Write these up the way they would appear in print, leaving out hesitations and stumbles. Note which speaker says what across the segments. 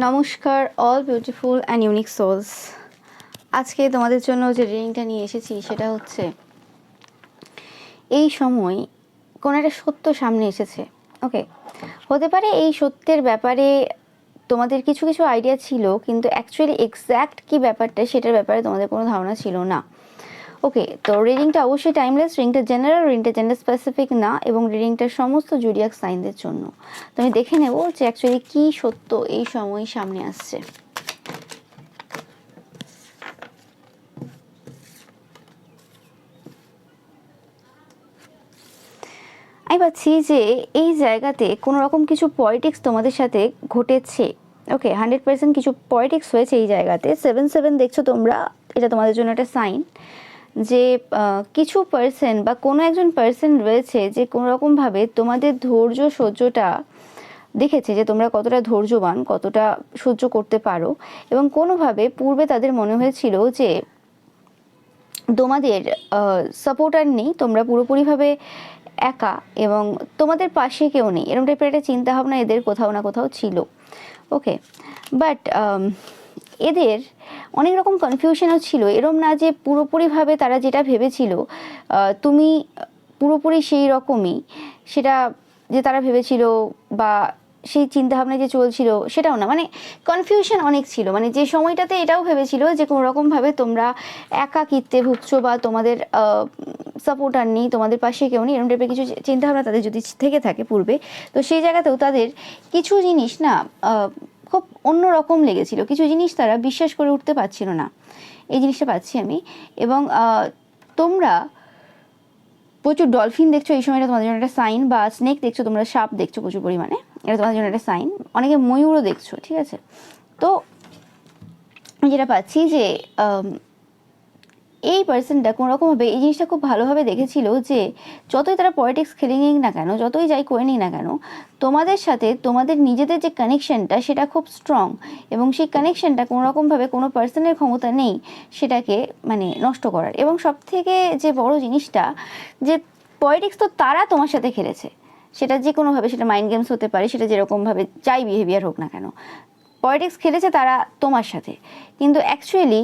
Speaker 1: নমস্কার all beautiful and unique souls. আজকে তোমাদের জন্য যে রিডিংটা নিয়ে এসেছি সেটা হচ্ছে এই সময় কোনো একটা সত্য সামনে এসেছে। ওকে, হতে পারে এই সত্যের ব্যাপারে তোমাদের কিছু কিছু আইডিয়া ছিল, কিন্তু অ্যাকচুয়ালি এক্স্যাক্ট কী ব্যাপারটা সেটার ব্যাপারে তোমাদের কোনো ধারণা ছিল না। ওকে, তো রিডিংটা অবশ্যই টাইমলেস, রিডিংটা জেনারেল, রিডিংটা জেন্ডার স্পেসিফিক না, এবং রিডিংটার সমস্ত জুডিয়াক সাইনদের জন্য। তো আমি দেখে নেব যে অ্যাকচুয়ালি কী সত্য এই সময় সামনে আসছে। আমি পাচ্ছি যে এই জায়গাতে কোনো রকম কিছু পলিটিক্স তোমাদের সাথে ঘটেছে। ওকে, 100% কিছু পলিটিক্স হয়েছে এই জায়গাতে। 7-7 দেখছো তোমরা, এটা তোমাদের জন্য একটা সাইন যে কিছু পার্সন বা কোনো একজন পার্সন রয়েছে যে কোনো রকমভাবে তোমাদের ধৈর্য সহ্যটা দেখেছে, যে তোমরা কতটা ধৈর্যবান, কতটা সহ্য করতে পারো, এবং কোনোভাবে পূর্বে তাদের মনে হয়েছিল যে তোমাদের সাপোর্টার নেই, তোমরা পুরোপুরিভাবে একা এবং তোমাদের পাশে কেউ নেই, এরকম টাইপের একটা চিন্তাভাবনা এদের কোথাও না কোথাও ছিল। ওকে, বাট এদের অনেক রকম কনফিউশনও ছিল। এরম না যে পুরোপুরিভাবে তারা যেটা ভেবেছিল তুমি পুরোপুরি সেই রকমই, সেটা যে তারা ভেবেছিল বা সেই চিন্তাভাবনা যে চলছিল সেটাও না, মানে কনফিউশন অনেক ছিল। মানে যে সময়টাতে এটাও ভেবেছিল যে কোনো রকমভাবে তোমরা একাকিত্বে ভুগছো বা তোমাদের সাপোর্টার নেই, তোমাদের পাশে কেউ নেই, এরকম টাইপের কিছু চিন্তাভাবনা তাদের যদি থেকে থাকে পূর্বে, তো সেই জায়গাতেও তাদের কিছু জিনিস না খুব অন্যরকম লেগেছিল, কিছু জিনিস তারা বিশ্বাস করে উঠতে পারছিল না। এই জিনিসটা পাচ্ছি আমি। এবং তোমরা প্রচুর ডলফিন দেখছো এই সময়টা তোমাদের জন্য একটা সাইন, বা স্নেক দেখছো, তোমরা সাপ দেখছো প্রচুর পরিমাণে, এটা তোমাদের জন্য একটা সাইন। অনেকে ময়ূরও দেখছো, ঠিক আছে। তো আমি যেটা পাচ্ছি যে এই পার্সনটা কোনোরকমভাবে এই জিনিসটা খুব ভালোভাবে দেখেছিল যে যতই তারা পলিটিক্স খেলে নিক না কেন, যতই যাই করে নিক না কেন, তোমাদের সাথে তোমাদের নিজেদের যে কানেকশনটা সেটা খুব স্ট্রং, এবং সেই কানেকশনটা কোনোরকমভাবে কোনো পার্সনের ক্ষমতা নেই সেটাকে মানে নষ্ট করার। এবং সবথেকে যে বড় জিনিসটা, যে পলিটিক্স তো তারা তোমার সাথে খেলেছে, সেটা যে কোনোভাবে, সেটা মাইন্ড গেমস হতে পারে, সেটা যেরকমভাবে যাই বিহেভিয়ার হোক না কেন, পলিটিক্স খেলেছে তারা তোমার সাথে, কিন্তু অ্যাকচুয়ালি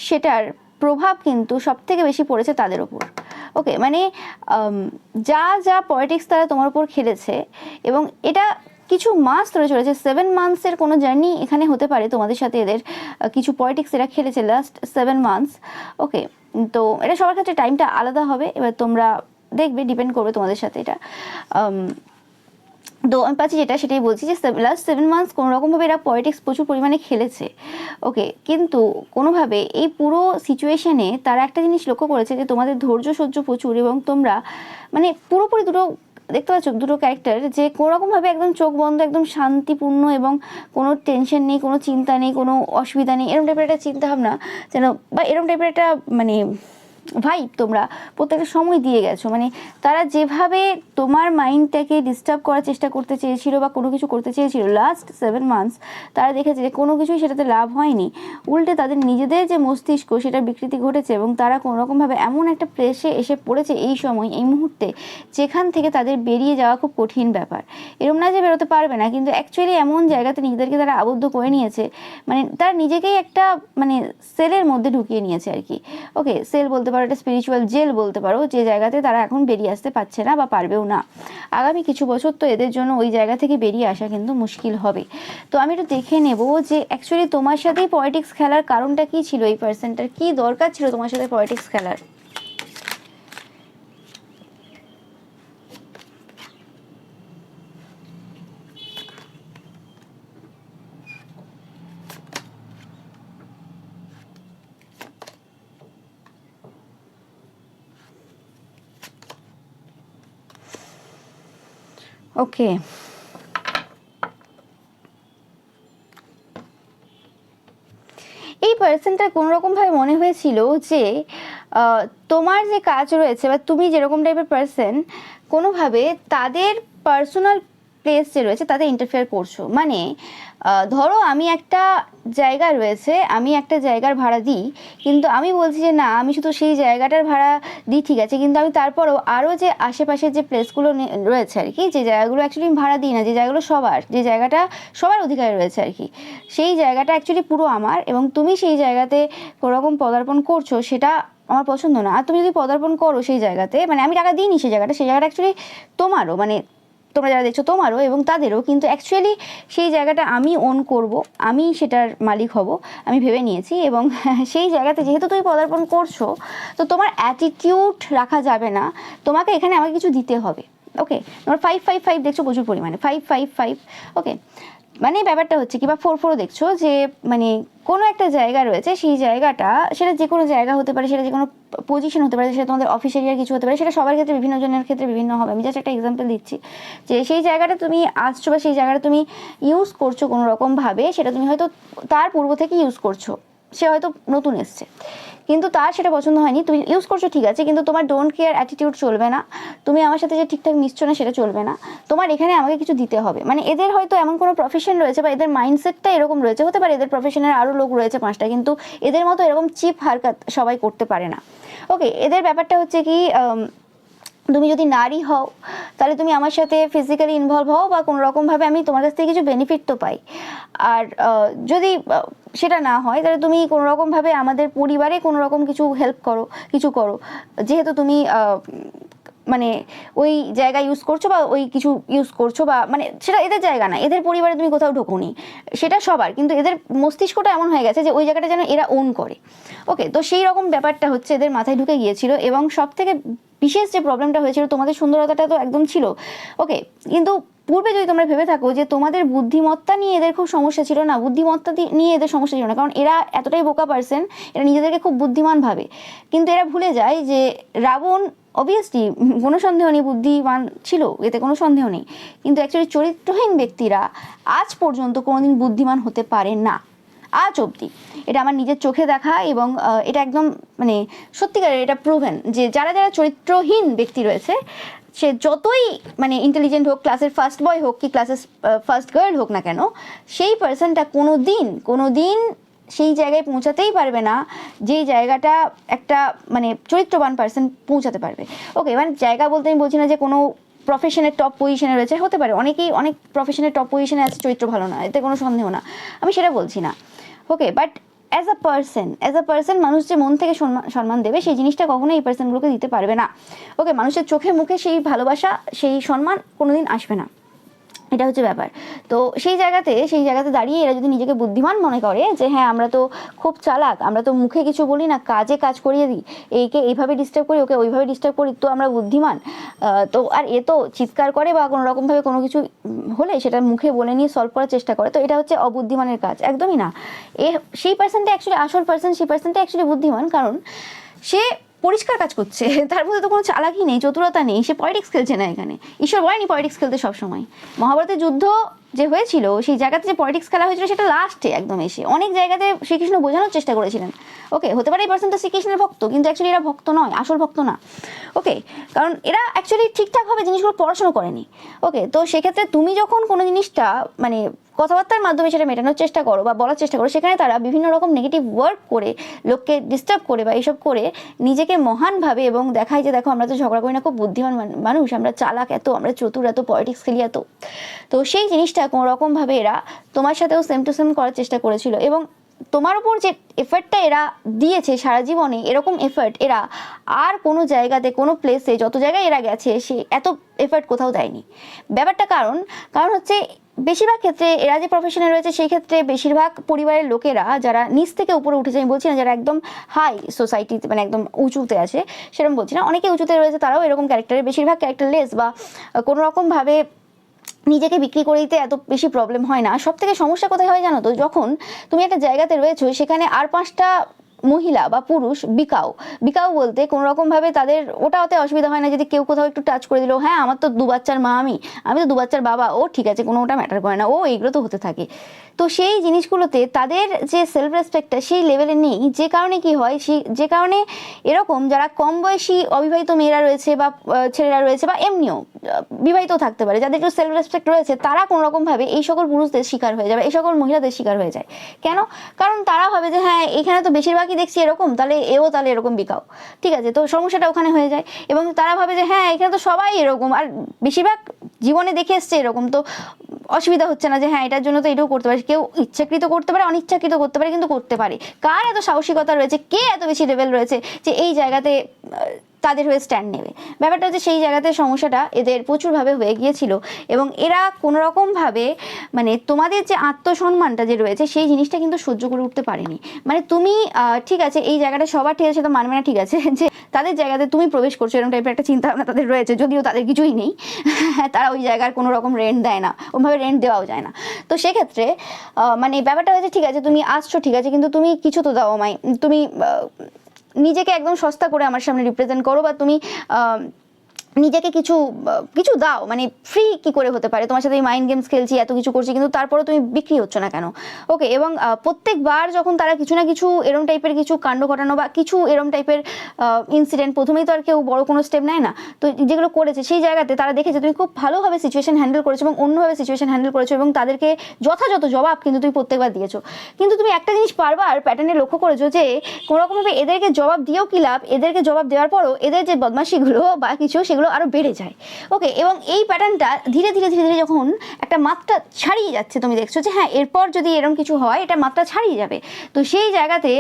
Speaker 1: সেটার প্রভাব কিন্তু সব থেকে বেশি পড়েছে তাদের ওপর। ওকে, মানে যা যা পলিটিক্স তারা তোমার উপর খেলেছে, এবং এটা কিছু মাস ধরে চলেছে, 7 মান্থসের কোনো জার্নি এখানে হতে পারে তোমাদের সাথে। এদের কিছু পলিটিক্স এরা খেলেছে লাস্ট 7 মান্থস। ওকে, তো এটা সবার ক্ষেত্রে টাইমটা আলাদা হবে, এবার তোমরা দেখবে, ডিপেন্ড করবে তোমাদের সাথে এটা। তো আমি পাচ্ছি যেটা, সেটাই বলছি যে লাস্ট 7 মান্থস কোনোরকমভাবে এরা পলিটিক্স প্রচুর পরিমাণে খেলেছে। ওকে, কিন্তু কোনোভাবে এই পুরো সিচুয়েশনে তারা একটা জিনিস লক্ষ্য করেছে যে তোমাদের ধৈর্য সহ্য প্রচুর, এবং তোমরা মানে পুরোপুরি দুটো দেখতে পাচ্ছ, দুটো ক্যারেক্টার যে কোনোরকমভাবে একদম চোখ বন্ধ, একদম শান্তিপূর্ণ, এবং কোনো টেনশন নেই, কোনো চিন্তা নেই, কোনো অসুবিধা নেই, এরকম টাইপের একটা চিন্তাভাবনা যেন, বা এরকম টাইপের একটা মানে ভাইব তোমরা প্রত্যেকটা সময় দিয়ে গেছো। মানে তারা যেভাবে তোমার মাইন্ডটাকে ডিস্টার্ব করার চেষ্টা করতে চেয়েছিল বা কোনো কিছু করতে চেয়েছিল লাস্ট 7 মান্থস, তারা দেখেছে যে কোনো কিছুই সেটাতে লাভ হয়নি, উল্টে তাদের নিজেদের যে মস্তিষ্ক সেটা বিকৃতি ঘটেছে, এবং তারা কোনোরকমভাবে এমন একটা প্লেসে এসে পড়েছে এই সময়, এই মুহূর্তে, যেখান থেকে তাদের বেরিয়ে যাওয়া খুব কঠিন ব্যাপার। এরকম না যে বেরোতে পারবে না, কিন্তু অ্যাকচুয়ালি এমন জায়গাতে নিজেদেরকে তারা আবদ্ধ করে নিয়েছে, মানে তারা নিজেকেই একটা মানে সেলের মধ্যে ঢুকিয়ে নিয়েছে আর কি। ওকে, সেল বলতে পারো, একটা স্পিরিচুয়াল জেল বলতে পারো, যে জায়গাতে তারা এখন বেরিয়ে আসতে পারছে না বা পারবেও না। আগামী কিছু বছর তো এদের জন্য ওই জায়গা থেকে বেরিয়ে আসা কিন্তু মুশকিল হবে। তো আমি একটু দেখে নেব যে অ্যাকচুয়ালি তোমার সাথেই পলিটিক্স খেলার কারণটা কী ছিল, এই পার্সনটার কী দরকার ছিল তোমার সাথে পলিটিক্স খেলার। ওকে, এই পার্সনটা কোনোরকমভাবে মনে হয়েছিল যে তোমার যে কাজ রয়েছে, বা তুমি যেরকম টাইপের পার্সন, কোনোভাবে তাদের পার্সোনাল প্লেস যে রয়েছে তাতে ইন্টারফেয়ার করছো। মানে ধরো আমি একটা জায়গা রয়েছে, আমি একটা জায়গার ভাড়া দিই, কিন্তু আমি বলছি যে না আমি শুধু সেই জায়গাটার ভাড়া দিই, ঠিক আছে, কিন্তু আমি তারপরেও আরও যে আশেপাশের যে প্লেসগুলো রয়েছে আর কি, যে জায়গাগুলো অ্যাকচুয়ালি আমি ভাড়া দিই না, যে জায়গাগুলো সবার, যে জায়গাটা সবার অধিকারে রয়েছে আর কি, সেই জায়গাটা অ্যাকচুয়ালি পুরো আমার, এবং তুমি সেই জায়গাতে কোনোরকম পদার্পণ করছো, সেটা আমার পছন্দ না। আর তুমি যদি পদার্পণ করো সেই জায়গাতে, মানে আমি টাকা দিইনি সেই জায়গাটা অ্যাকচুয়ালি তোমারও, মানে তোমরা যারা দেখছো তোমারও এবং তাদেরও, কিন্তু অ্যাকচুয়ালি সেই জায়গাটা আমি ওন করব, আমি সেটার মালিক হব, আমি ভেবে নিয়েছি। এবং সেই জায়গাতে যেহেতু তুমি পদার্পণ করছো, তো তোমার অ্যাটিটিউড রাখা যাবে না, তোমাকে এখানে আমাকে কিছু দিতে হবে। ওকে, তোমার 5-5-5 দেখছো প্রচুর পরিমাণে, 5-5-5। ওকে, মানে ব্যাপারটা হচ্ছে কি, বা 4-4 দেখছো, যে মানে কোনো একটা জায়গা রয়েছে, সেই জায়গাটা, সেটা যে কোনো জায়গা হতে পারে, সেটা যে কোনো পজিশন হতে পারে, সেটা তোমাদের অফিস এরিয়ার কিছু হতে পারে, সেটা সবার ক্ষেত্রে বিভিন্ন জনের ক্ষেত্রে বিভিন্ন হবে। আমি জাস্ট একটা এক্সাম্পল দিচ্ছি, যে সেই জায়গাটা তুমি আসছো বা সেই জায়গাটা তুমি ইউজ করছো কোনো রকমভাবে, সেটা তুমি হয়তো তার পূর্ব থেকে ইউজ করছো, সে হয়তো নতুন এসছে, কিন্তু তার সেটা পছন্দ হয়নি, তুমি ইউজ করছো ঠিক আছে, কিন্তু তোমার ডোন্ট কেয়ার অ্যাটিটিউড চলবে না, তুমি আমার সাথে যে ঠিকঠাক মিশছো না সেটা চলবে না, তোমার এখানে আমাকে কিছু দিতে হবে। মানে এদের হয়তো এমন কোনো প্রফেশন রয়েছে বা এদের মাইন্ডসেটটা এরকম রয়েছে, হতে পারে এদের প্রফেশনের আরও লোক রয়েছে 5টা, কিন্তু এদের মতো এরকম চিপ হারকাত সবাই করতে পারে না। ওকে, এদের ব্যাপারটা হচ্ছে কি, তুমি যদি নারী হও তাহলে তুমি আমার সাথে ফিজিক্যালি ইনভলভ হও বা কোনো রকমভাবে আমি তোমার কাছ থেকে কিছু বেনিফিট তো পাই। আর যদি সেটা না হয় তাহলে তুমি কোনো রকমভাবে আমাদের পরিবারে কোনো রকম কিছু হেল্প করো, কিছু করো, যেহেতু তুমি মানে ওই জায়গা ইউজ করছো বা ওই কিছু ইউজ করছো, বা মানে সেটা এদের জায়গা না, এদের পরিবারে তুমি কোথাও ঢোকোনি, সেটা সবার, কিন্তু এদের মস্তিষ্কটা এমন হয়ে গেছে যে ওই জায়গাটা যেন এরা ওন করে। ওকে, তো সেই রকম ব্যাপারটা হচ্ছে এদের মাথায় ঢুকে গিয়েছিল, এবং সব থেকে বিশেষ যে প্রবলেমটা হয়েছিল, তোমাদের সুন্দরতাটা তো একদম ছিল, ওকে, কিন্তু পূর্বে যদি তোমরা ভেবে থাকো যে তোমাদের বুদ্ধিমত্তা নিয়ে এদের খুব সমস্যা ছিল, না, বুদ্ধিমত্তা নিয়ে এদের সমস্যা ছিল না, কারণ এরা এতটাই বোকা পার্সন, এরা নিজেদেরকে খুব বুদ্ধিমান ভাবে, কিন্তু এরা ভুলে যায় যে রাবণ অবভিয়াসলি কোনো সন্দেহ নেই বুদ্ধিমান ছিল, এতে কোনো সন্দেহ নেই, কিন্তু অ্যাকচুয়ালি চরিত্রহীন ব্যক্তিরা আজ পর্যন্ত কোনোদিন বুদ্ধিমান হতে পারে না, আজ অবধি। এটা আমার নিজের চোখে দেখা, এবং এটা একদম মানে সত্যিকারের এটা প্রুভেন, যে যারা যারা চরিত্রহীন ব্যক্তি রয়েছে, সে যতই মানে ইন্টেলিজেন্ট হোক, ক্লাসের ফার্স্ট বয় হোক কি ক্লাসের ফার্স্ট গার্ল হোক না কেন, সেই পার্সনটা কোনো দিন সেই জায়গায় পৌঁছাতেই পারবে না যেই জায়গাটা একটা মানে চরিত্রবান পার্সন পৌঁছাতে পারবে। ওকে, মানে জায়গা বলতে আমি বলছি না যে কোনো প্রফেশনের টপ পজিশনে রয়েছে, হতে পারে অনেকেই অনেক প্রফেশনের টপ পজিশনে আছে, চরিত্র ভালো না, এতে কোনো সন্দেহ না, আমি সেটা বলছি না। ওকে, বাট অ্যাজ আ পার্সন মানুষ যে মন থেকে সম্মান দেবে, সেই জিনিসটা কখনোই এই পার্সনগুলোকে দিতে পারবে না। ওকে, মানুষের চোখে মুখে সেই ভালোবাসা, সেই সম্মান কোনোদিন আসবে না, এটা হচ্ছে ব্যাপার। তো সেই জায়গাতে দাঁড়িয়ে এরা যদি নিজেকে বুদ্ধিমান মনে করে যে হ্যাঁ আমরা তো খুব চালাক, আমরা তো মুখে কিছু বলি না, কাজে কাজ করিয়ে দিই, এইকে এইভাবে ডিস্টার্ব করি, ওকে ওইভাবে ডিস্টার্ব করি, তো আমরা বুদ্ধিমান, তো আর এ তো চিৎকার করে বা কোনো রকমভাবে কোনো কিছু হলে সেটা মুখে বলে নিয়ে সলভ করার চেষ্টা করে, তো এটা হচ্ছে অবুদ্ধিমানের কাজ, একদমই না। সেই পার্সনটা অ্যাকচুয়ালি আসল পার্সন, সেই পার্সনটা অ্যাকচুয়ালি বুদ্ধিমান, কারণ সে পরিষ্কার কাজ করছে, তার মধ্যে তো কোনো চালাকি নেই, চতুরতা নেই, সে পলিটিক্স খেলছে না এখানে, ঈশ্বর বলেনি পলিটিক্স খেলতে সবসময়। মহাভারতের যুদ্ধ যে হয়েছিল সেই জায়গাতে যে পলিটিক্স খেলা হয়েছিল সেটা লাস্টে একদম এসে অনেক জায়গাতে শ্রীকৃষ্ণ বোঝানোর চেষ্টা করেছিলেন। ওকে, হতে পারে এই পার্সনটা শ্রীকৃষ্ণের ভক্ত, কিন্তু অ্যাকচুয়ালি এরা ভক্ত নয়, আসল ভক্ত না। ওকে, কারণ এরা অ্যাকচুয়ালি ঠিকঠাকভাবে জিনিসগুলো পড়াশোনা করেনি। ওকে, তো সেক্ষেত্রে তুমি যখন কোনো জিনিসটা মানে কথাবার্তার মাধ্যমে সেটা মেটানোর চেষ্টা করো বা বলার চেষ্টা করো, সেখানে তারা বিভিন্ন রকম নেগেটিভ ওয়ার্ড করে, লোককে ডিস্টার্ব করে বা এইসব করে নিজেকে মহান ভাবে এবং দেখায় যে দেখো আমরা তো ঝগড়া করি না, খুব বুদ্ধিমান মানুষ, আমরা চালাক এত, আমরা চতুর এত, পলিটিক্স খেলি এত। তো সেই জিনিসটা কোনো রকমভাবে এরা তোমার সাথেও সেম টু সেম করার চেষ্টা করেছিল, এবং তোমার উপর যে এফার্টটা এরা দিয়েছে সারা জীবনে, এরকম এফার্ট এরা আর কোনো জায়গাতে, কোনো প্লেসে, যত জায়গায় এরা গেছে সে এত এফার্ট কোথাও দেয়নি। ব্যাপারটা কারণ হচ্ছে বেশিরভাগ ক্ষেত্রে এরা যে প্রফেশনে রয়েছে সেই ক্ষেত্রে বেশিরভাগ পরিবারের লোকেরা যারা নিচ থেকে উপরে উঠেছে, আমি বলছি না যারা একদম হাই সোসাইটিতে মানে একদম উঁচুতে আছে সেরকম বলছি না, অনেকে উঁচুতে রয়েছে তারাও এরকম ক্যারেক্টারের, বেশিরভাগ ক্যারেক্টারলেস বা কোনো রকমভাবে নিজেকে বিক্রি করে দিতে এত বেশি প্রবলেম হয় না। সব থেকে সমস্যা কোথায় হয় জানো তো, যখন তুমি একটা জায়গাতে রয়েছো সেখানে আর 5টা মহিলা বা পুরুষ বিকাও, বিকাও বলতে কোনো রকমভাবে তাদের ওটাতে অসুবিধা হয় না যদি কেউ কোথাও একটু টাচ করে দিল, হ্যাঁ আমার তো 2 বাচ্চার মা, আমি তো 2 বাচ্চার বাবা, ও ঠিক আছে, কোনো ওটা ম্যাটার করে না, ও এইগুলো তো হতে থাকে। তো সেই জিনিসগুলোতে তাদের যে সেলফ রেসপেক্টটা সেই লেভেলে নেই, যে কারণে কি হয়, যে কারণে এরকম যারা কম বয়সী অবিবাহিত মেয়েরা রয়েছে বা ছেলেরা রয়েছে বা এমনিও বিবাহিত থাকতে পারে, যাদের একটু সেলফ রেসপেক্ট রয়েছে, তারা কোনো রকমভাবে এই সকল পুরুষদের শিকার হয়ে যাবে, এই সকল মহিলাদের শিকার হয়ে যায়। কেন? কারণ তারা ভাবে যে হ্যাঁ এখানে তো বেশিরভাগই দেখছি এরকম, তাহলে এও তাহলে এরকম বিকাও, ঠিক আছে, তো সমস্যাটা ওখানে হয়ে যায়। এবং তারা ভাবে যে হ্যাঁ এখানে তো সবাই এরকম, আর বেশিরভাগ জীবনে দেখে এসছে এরকম, তো অসুবিধা হচ্ছে না যে হ্যাঁ এটার জন্য তো এটাও করতে পারে, কেউ ইচ্ছাকৃত করতে পারে, অনিচ্ছাকৃত করতে পারে, কিন্তু করতে পারে। কার এত সাহসিকতা রয়েছে, কে এত বেশি লেভেল রয়েছে যে এই জায়গাতে তাদের হয়ে স্ট্যান্ড নেবে? ব্যাপারটা হচ্ছে সেই জায়গাতে সমস্যাটা এদের প্রচুরভাবে হয়ে গিয়েছিল, এবং এরা কোনো রকমভাবে মানে তোমাদের যে আত্মসম্মানটা যে রয়েছে সেই জিনিসটা কিন্তু সহ্য করে উঠতে পারেনি। মানে তুমি ঠিক আছে এই জায়গাটা সবার ঠিক আছে সেটা মানবে না, ঠিক আছে, যে তাদের জায়গাতে তুমি প্রবেশ করছো এরকম টাইপের একটা চিন্তা ভাবনা তাদের রয়েছে, যদিও তাদের কিছুই নেই, তারা ওই জায়গার কোনো রকম রেন্ট দেয় না, ওইভাবে রেন্ট দেওয়াও যায় না। তো সেক্ষেত্রে মানে ব্যাপারটা হয়েছে ঠিক আছে তুমি আসছো ঠিক আছে, কিন্তু তুমি কিছু তো দাও আমায়, তুমি নিজেকে একদম সস্তা করে আমার সামনে রিপ্রেজেন্ট করো, বা তুমি নিজেকে কিছু কিছু দাও, মানে ফ্রি কি করে হতে পারে? তোমার সাথে মাইন্ড গেমস খেলছি, এত কিছু করছি, কিন্তু তারপরে তুমি বিক্রি হচ্ছ না কেন? ওকে, এবং প্রত্যেকবার যখন তারা কিছু না কিছু এরম টাইপের কিছু কাণ্ড ঘটানো বা কিছু এরম টাইপের ইনসিডেন্ট, প্রথমেই তো আর কেউ বড় কোনো স্টেপ নেয় না, তো যেগুলো করেছে সেই জায়গাতে তারা দেখেছে তুমি খুব ভালোভাবে সিচুয়েশন হ্যান্ডেল করেছো এবং অন্যভাবে সিচুয়েশন হ্যান্ডেল করেছো, এবং তাদেরকে যথাযথ জবাব কিন্তু তুমি প্রত্যেকবার দিয়েছো। কিন্তু তুমি একটা জিনিস বারবার প্যাটার্নে লক্ষ্য করেছো যে কোনোরকমভাবে এদেরকে জবাব দিয়েও কি লাভ, এদেরকে জবাব দেওয়ার পরও এদের যে বদমাশিগুলো বা কিছু সেগুলো আরও বেড়ে যায়। ওকে, এবং এই প্যাটার্নটা ধীরে ধীরে ধীরে ধীরে যখন একটা মাত্রা ছাড়িয়ে যাচ্ছে, তুমি দেখছো যে হ্যাঁ এরপর যদি এরকম কিছু হয় এটা মাত্রা ছাড়িয়ে যাবে, তো সেই জায়গাতে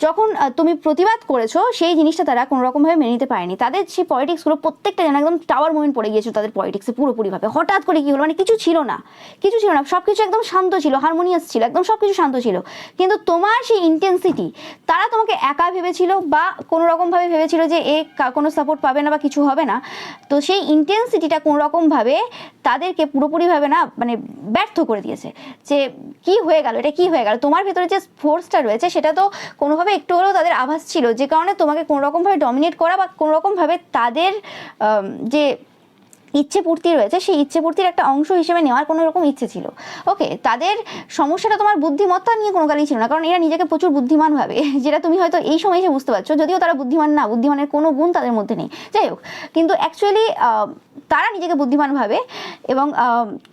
Speaker 1: যখন তুমি প্রতিবাদ করেছো সেই জিনিসটা তারা কোনো রকমভাবে মেনে নিতে পারেনি। তাদের সেই পলিটিক্সগুলো প্রত্যেকটা যেন একদম টাওয়ার মুভমেন্ট পড়ে গিয়েছিল তাদের পলিটিক্সে পুরোপুরিভাবে। হঠাৎ করে কি হলো, মানে কিছু ছিল না, কিছু ছিল না, সব কিছু একদম শান্ত ছিল, হারমোনিয়াস ছিল, একদম সব কিছু শান্ত ছিল, কিন্তু তোমার সেই ইন্টেন্সিটি, তারা তোমাকে একা ভেবেছিল বা কোনো রকমভাবে ভেবেছিল যে এ কোনো সাপোর্ট পাবে না বা কিছু হবে না, তো সেই ইন্টেন্সিটিটা কোনো রকমভাবে তাদেরকে পুরোপুরিভাবে না মানে ব্যর্থ করে দিয়েছে। যে কি হয়ে গেল, এটা কি হয়ে গেল, তোমার ভেতরে যে ফোর্সটা রয়েছে সেটা তো কোনোভাবে একটু হলেও তাদের আভাস ছিল, যে কারণে তোমাকে কোনো রকমভাবে ডমিনেট করা বা কোনো রকমভাবে তাদের যে ইচ্ছে পূর্তি রয়েছে সেই ইচ্ছে পূর্তির একটা অংশ হিসেবে নেওয়ার কোনো রকম ইচ্ছে ছিল। ওকে, তাদের সমস্যাটা তোমার বুদ্ধিমত্তা নিয়ে কোনো কালেই ছিল না, কারণ এরা নিজেকে প্রচুর বুদ্ধিমান ভাবে, যেটা তুমি হয়তো এই সময় এসে বুঝতে পারছো, যদিও তারা বুদ্ধিমান না, বুদ্ধিমানের কোনো গুণ তাদের মধ্যে নেই, যাই হোক, কিন্তু অ্যাকচুয়ালি তারা নিজেকে বুদ্ধিমান ভাবে। এবং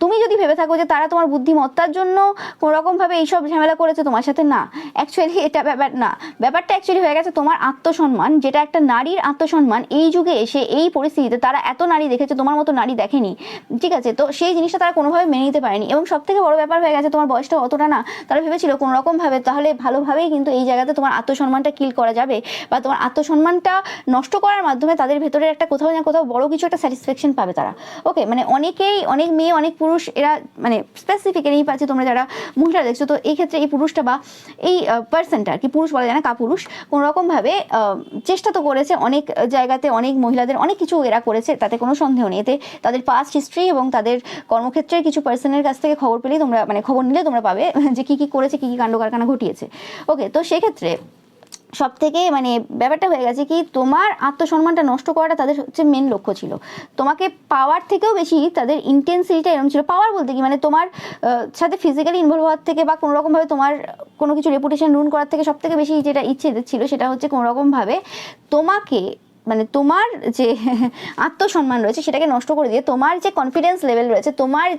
Speaker 1: তুমি যদি ভেবে থাকো যে তারা তোমার বুদ্ধিমত্তার জন্য কোনো রকমভাবে এইসব ঝামেলা করেছে তোমার সাথে, না, অ্যাকচুয়ালি এটা ব্যাপার না, ব্যাপারটা অ্যাকচুয়ালি হয়ে গেছে তোমার আত্মসম্মান, যেটা একটা নারীর আত্মসম্মান এই যুগে এসে এই পরিস্থিতিতে তারা এত নারী দেখেছে, তোমার মতো নারী দেখেনি, ঠিক আছে, তো সেই জিনিসটা তারা কোনোভাবে মেনে নিতে পারেনি। এবং সব থেকে বড় ব্যাপার হয়ে গেছে তোমার বয়সটা অতটা না, তারা ভেবেছিল কোনো রকমভাবে তাহলে ভালোভাবেই কিন্তু এই জায়গাতে তোমার আত্মসম্মানটা কিল করা যাবে, বা তোমার আত্মসম্মানটা নষ্ট করার মাধ্যমে তাদের ভেতরে একটা কোথাও না কোথাও বড় কিছু একটা স্যাটিসফ্যাকশন পাবে তারা। ওকে, মানে অনেকেই, অনেক মেয়ে, অনেক পুরুষ, এরা মানে স্পেসিফিক্যালি পাচ্ছে, তোমরা যারা মহিলা দেখছো, তো এই ক্ষেত্রে এই পুরুষটা বা এই পার্সনটা আর কি, পুরুষ বলা যায় না, কাপুরুষ, কোনো রকমভাবে চেষ্টা তো করেছে অনেক জায়গাতে, অনেক মহিলাদের অনেক কিছু এরা করেছে, তাতে কোনো সন্দেহ নেই। এতে তাদের পাস্ট হিস্ট্রি এবং তাদের কর্মক্ষেত্রের কিছু পার্সনের কাছ থেকে খবর পেলেই তোমরা, মানে খবর নিলে তোমরা পাবে যে কী কী করেছে, কী কী কাণ্ড কারখানা ঘটিয়েছে। ওকে, তো সেক্ষেত্রে সব থেকে মানে ব্যাপারটা হয়ে গেছে কি, তোমার আত্মসম্মানটা নষ্ট করাটা তাদের হচ্ছে মেন লক্ষ্য ছিল। তোমাকে পাওয়ার থেকেও বেশি তাদের ইন্টেন্সিটিটা এরকম ছিল। পাওয়ার বলতে কি, মানে তোমার সাথে ফিজিক্যালি ইনভলভ হওয়ার থেকে বা কোনো রকমভাবে তোমার কোনো কিছু রেপুটেশন রুন করার থেকে সব থেকে বেশি যেটা ইচ্ছে ছিল সেটা হচ্ছে কোনো রকমভাবে তোমাকে, মানে তোমার যে আত্মসম্মান রয়েছে সেটাকে নষ্ট করে দিয়ে তোমার যে কনফিডেন্স লেভেল রয়েছে,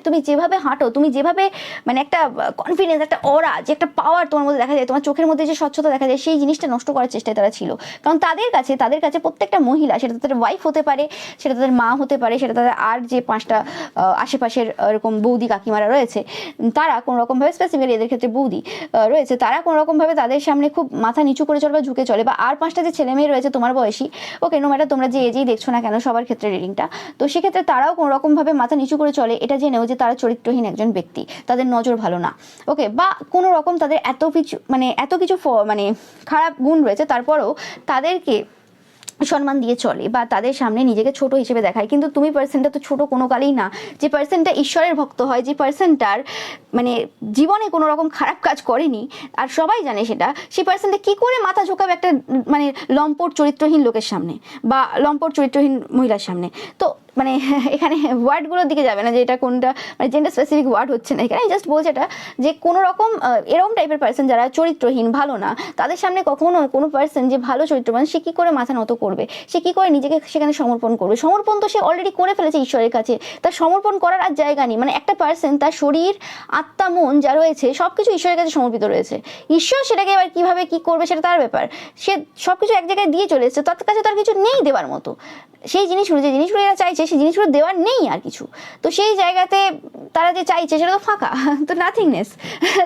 Speaker 1: তুমি যেভাবে হাঁটো, তুমি যেভাবে মানে একটা কনফিডেন্স, একটা অরা, যে একটা পাওয়ার তোমার মধ্যে দেখা যায়, তোমার চোখের মধ্যে যে স্বচ্ছতা দেখা যায়, সেই জিনিসটা নষ্ট করার চেষ্টায় তারা ছিল। কারণ তাদের কাছে প্রত্যেকটা মহিলা, সেটা তাদের ওয়াইফ হতে পারে, সেটা তাদের মা হতে পারে, সেটা তাদের আর যে 5টা আশেপাশের এরকম বৌদি কাকিমারা রয়েছে, তারা কোনো রকমভাবে, স্পেসিফিক্যালি এদের ক্ষেত্রে বৌদি রয়েছে, তারা কোনো রকমভাবে তাদের সামনে খুব মাথা নিচু করে চলে বা ঝুঁকে চলে, বা আর 5টা যে ছেলে মেয়ে রয়েছে তোমার বয়সী, ওকে, নো ম্যাটার তোমরা যে এজেই দেখছো না কেন, সবার ক্ষেত্রে রিডিংটা, তো সেক্ষেত্রে তারাও কোনো রকমভাবে মাথা নিচু করে চলে, এটা জেনেও যে তারা চরিত্রহীন একজন ব্যক্তি, তাদের নজর ভালো না। ওকে, বা কোনো রকম তাদের এত কিছু মানে খারাপ গুণ রয়েছে, তারপরেও তাদেরকে সম্মান দিয়ে চলে বা তাদের সামনে নিজেকে ছোট হিসেবে দেখায়। কিন্তু তুমি পার্সনটা তো ছোট কোনো কালেই না। যে পার্সনটা ঈশ্বরের ভক্ত হয়, যে পার্সনটার মানে জীবনে কোনো রকম খারাপ কাজ করেনি আর সবাই জানে সেটা, সেই পার্সনটা কী করে মাথা ঝোঁকাবে একটা মানে লম্পট চরিত্রহীন লোকের সামনে বা লম্পট চরিত্রহীন মহিলার সামনে? তো মানে এখানে ওয়ার্ডগুলোর দিকে যাবে না যে এটা কোনটা মানে জেন্ডার স্পেসিফিক ওয়ার্ড হচ্ছে না এখানে, জাস্ট বলছে এটা যে কোনো রকম এরকম টাইপের পার্সন যারা চরিত্রহীন, ভালো না, তাদের সামনে কখনো কোনো পার্সন যে ভালো চরিত্রবান সে কী করে মাথা নত করবে, সে কী করে নিজেকে সেখানে সমর্পণ করবে? সমর্পণ তো সে অলরেডি করে ফেলেছে ঈশ্বরের কাছে, তার সমর্পণ করার আর জায়গা নেই। মানে একটা পার্সন তার শরীর, আত্মা, মন যা রয়েছে সব কিছু ঈশ্বরের কাছে সমর্পিত রয়েছে। ঈশ্বর সেটাকে এবার কীভাবে কী করবে সেটা তার ব্যাপার। সে সব কিছু এক জায়গায় দিয়ে চলে এসেছে, তার কাছে তার কিছু নেই দেওয়ার মতো। সেই জিনিসগুলো, যে জিনিসগুলো এরা চাইছে সেই জিনিসগুলো দেওয়ার নেই আর কিছু। তো সেই জায়গাতে তারা যে চাইছে সেটা তো ফাঁকা, তো নাথিংনেস।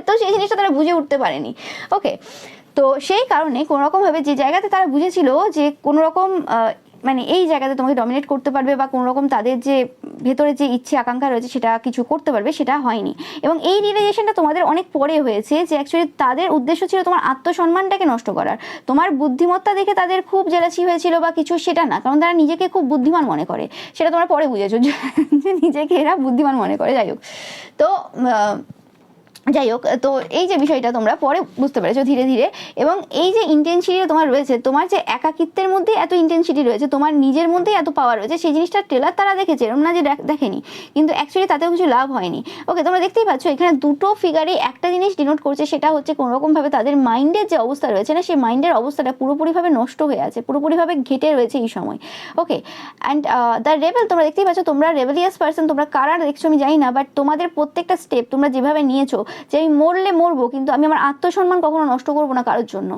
Speaker 1: তো সেই জিনিসটা তারা বুঝে উঠতে পারেনি। ওকে, তো সেই কারণে কোনোরকমভাবে যে জায়গাতে তারা বুঝেছিল যে কোনোরকম মানে এই জায়গাতে তোমাকে ডমিনেট করতে পারবে বা কোনো রকম তাদের যে ভেতরে যে ইচ্ছে আকাঙ্ক্ষা রয়েছে সেটা কিছু করতে পারবে, সেটা হয়নি। এবং এই রিয়েলাইজেশনটা তোমাদের অনেক পরে হয়েছে যে অ্যাকচুয়ালি তাদের উদ্দেশ্য ছিল তোমার আত্মসম্মানটাকে নষ্ট করার। তোমার বুদ্ধিমত্তা দেখে তাদের খুব জেলাসি হয়েছিল বা কিছু, সেটা না, কারণ তারা নিজেকে খুব বুদ্ধিমান মনে করে। সেটা তোমরা পরে বুঝেছো যে নিজেকে এরা বুদ্ধিমান মনে করে। যাই হোক, তো তো এই যে বিষয়টা তোমরা পরে বুঝতে পেরেছো ধীরে ধীরে। এবং এই যে ইন্টেন্সিটি তোমার রয়েছে, তোমার যে একাকিত্বের মধ্যে এত ইন্টেন্সিটি রয়েছে, তোমার নিজের মধ্যে এত পাওয়ার রয়েছে, সেই জিনিসটা ট্রেলার তারা দেখেছে, এরকম না যে দেখেনি, কিন্তু অ্যাকচুয়ালি তাতেও কিছু লাভ হয়নি। ওকে, তোমরা দেখতেই পাচ্ছ এখানে দুটো ফিগারে একটা জিনিস ডিনোট করছে, সেটা হচ্ছে কোনোরকমভাবে তাদের মাইন্ডের যে অবস্থা রয়েছে না, সেই মাইন্ডের অবস্থাটা পুরোপুরিভাবে নষ্ট হয়ে আছে, পুরোপুরিভাবে ঘেটে রয়েছে এই সময়। ওকে, অ্যান্ড দ্য রেবেল, তোমরা দেখতেই পাচ্ছ তোমরা রেবেলিয়াস পার্সন, তোমরা কারা দেখছো আমি জানি না, বাট তোমাদের প্রত্যেকটা স্টেপ তোমরা যেভাবে নিয়েছো যে আমি মরলে মরবো কিন্তু আমি আমার আত্মসম্মান কখনো নষ্ট করবো না কারোর জন্য,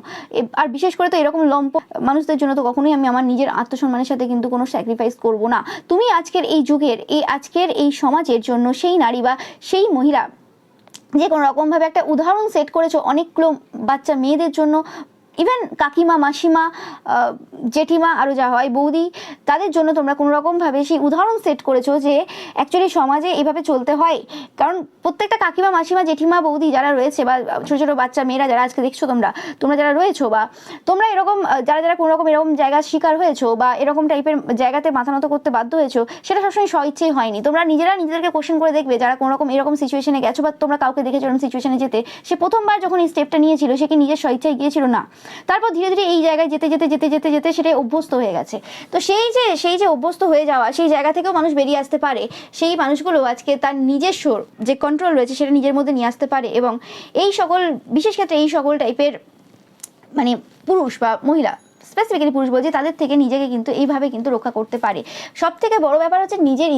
Speaker 1: আর বিশেষ করে তো এরকম লম্প মানুষদের জন্য তো কখনোই আমি আমার নিজের আত্মসম্মানের সাথে কিন্তু কোনো স্যাক্রিফাইস করবো না। তুমি আজকের এই যুগের আজকের এই সমাজের জন্য সেই নারী বা সেই মহিলা যে কোনো রকমভাবে একটা উদাহরণ সেট করেছো অনেকগুলো বাচ্চা মেয়েদের জন্য, ইভেন কাকিমা, মাসিমা, জেঠিমা, আরও যা হয় বৌদি, তাদের জন্য তোমরা কোনো রকমভাবে সেই উদাহরণ সেট করেছো যে অ্যাকচুয়ালি সমাজে এভাবে চলতে হয়। কারণ প্রত্যেকটা কাকিমা, মাসিমা, জেঠিমা, বৌদি যারা রয়েছে বা ছোটো ছোটো বাচ্চা মেয়েরা যারা আজকে দেখছো তোমরা যারা রয়েছো বা তোমরা এরকম যারা কোনো রকম এরকম জায়গার শিকার হয়েছো বা এরকম টাইপের জায়গাতে মাথা নত করতে বাধ্য হয়েছো, সেটা সবসময় স্বইচ্ছেই হয়নি। তোমরা নিজেদেরকে কোশ্চেন করে দেখবে যারা কোনো রকম এরকম সিচুয়েশনে গেছো বা তোমরা কাউকে দেখেছো এরকম সিচুয়েশনে যেতে, সে প্রথমবার যখন এই স্টেপটা নিয়েছিল সে কি নিজের স্বইচ্ছায় গিয়েছিল? না। তারপর ধীরে ধীরে এই জায়গায় যেতে যেতে যেতে যেতে যেতে সেটাই অভ্যস্ত হয়ে গেছে। তো সেই যে অভ্যস্ত হয়ে যাওয়া, সেই জায়গা থেকেও মানুষ বেরিয়ে আসতে পারে। সেই মানুষগুলো আজকে তার নিজস্ব যে কন্ট্রোল রয়েছে সেটা নিজের মধ্যে নিয়ে আসতে পারে। এবং এই সকল বিশেষ ক্ষেত্রে এই সকল টাইপের মানে পুরুষ বা মহিলা, স্পেসিফিক্যালি পুরুষ বলছি, তাদের থেকে নিজেকে কিন্তু এইভাবে কিন্তু রক্ষা করতে পারে। সব থেকে বড় ব্যাপার হচ্ছে নিজের